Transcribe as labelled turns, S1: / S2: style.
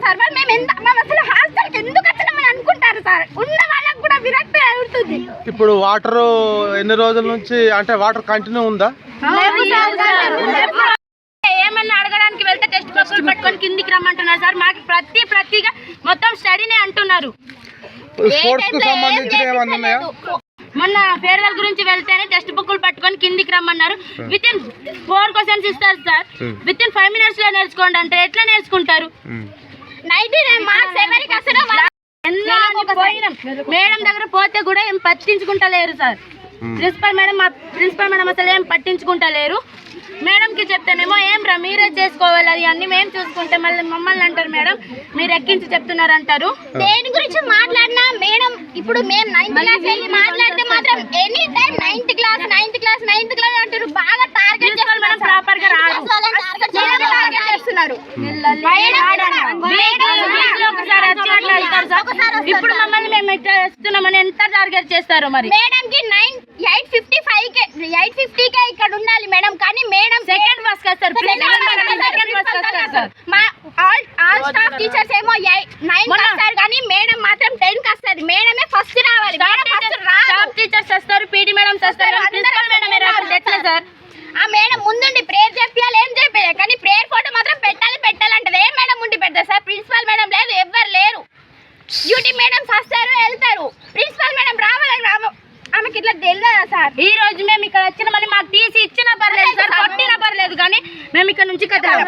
S1: Sir. మేము అసలు హాస్టల్కి ఎందుకు వచ్చినామని అనుకుంటారు సార్. ఉన్న వాళ్ళకి కూడా విరక్తి అవుతుంది.
S2: ఇప్పుడు వాటర్ ఎన్ని రోజుల నుంచి అంటే వాటర్ కంటిన్యూ ఉందా?
S1: ఏమన్నా అడగడానికి వెళ్తే టెక్స్ట్ బుక్లు పట్టుకొని కిందికి రమ్మంటున్నారు సార్. మాకు ప్రతిగా మొత్తం స్టడీనే అంటున్నారు.
S2: స్పోర్ట్స్ కు సంబంధించిన ఏమన్నా ఉన్నాయా?
S1: మొన్న ఫేర్వెల్ గురించి వెళ్తేనే టెక్స్ట్ బుక్లు పట్టుకొని కిందికి రమ్మన్నారు. విత్ ఇన్ 4 క్వశ్చన్స్ ఇస్తారు సార్. విత్ ఇన్ 5 minutes లో నేర్చుకోండి అంటే ఎట్లా నేర్చుకుంటారు? 99 మార్క్స్ ఎవరికి అసలు మేడం దగ్గర పోతే కూడా ఏం పట్టించుకుంటలేరు సార్. ప్రిన్సిపల్ మేడం అసలు ఏం పట్టించుకుంటలేరు. మేడంకి చెప్తానేమో ఏం రా మీరే చేసుకోవాలి, అది అన్ని మేము చూసుకుంటే మళ్ళీ మమ్మల్ని అంటారు మేడం మీరు ఎక్కించి చెప్తున్నారు అంటారు. దేని గురించి మాట్లాడినా మేడం ఇప్పుడు మేము 9th క్లాస్ వెళ్ళి మాట్లాడితే మాత్రం ఎనీ టైం 9th క్లాస్ అంటారు. బాగా టార్గెట్ చేస్తారు మేడం. ప్రాపర్ గా చేస్తున్నారు. ఇప్పుడు మమ్మల్ని మేము ఇస్తున్నామని ఎంత టార్గెట్ చేస్తారు మరి. మేడం కి 8:50కే ఇక్కడ ఉండాలి మేడం. కానీ మేడం సెకండ్ బస్ వస్తారు. ఆల్ స్టాఫ్ టీచర్స్ ఏమో 9 వస్తారు కానీ మేడం మాత్రం 10 కి వస్తుంది. మేడమే ఫస్ట్ రావాలి. స్టాఫ్ టీచర్స్ వస్తారు, పీటీ మేడం వస్తారు, ప్రిన్సిపల్ మేడం ఎట్లా సార్? ఆ మేడం ముందుండి ప్రేయర్ చెప్పాలి, ఏం చెప్పాలి కానీ ప్రేయర్ ఫోటో మాత్రం పెట్టాలంటది. ఏ మేడం ఉండి పెడతారు సార్? ప్రిన్సిపల్ మేడం లేదు, ఎవ్వరు లేరు. డ్యూటీ మేడమ్స్ వస్తారు వెళ్తారు. ప్రిన్సిపల్ మేడం రావాలని ఆమెకి ఇట్లా తెలియదా సార్? ఈ రోజు మేము ఇక్కడ వచ్చిన మళ్ళీ మాకు టీసీ ఇచ్చినా పర్లేదు సార్, కొట్టినా పర్లేదు కానీ మేము ఇక్కడ నుంచి కట్టాలి.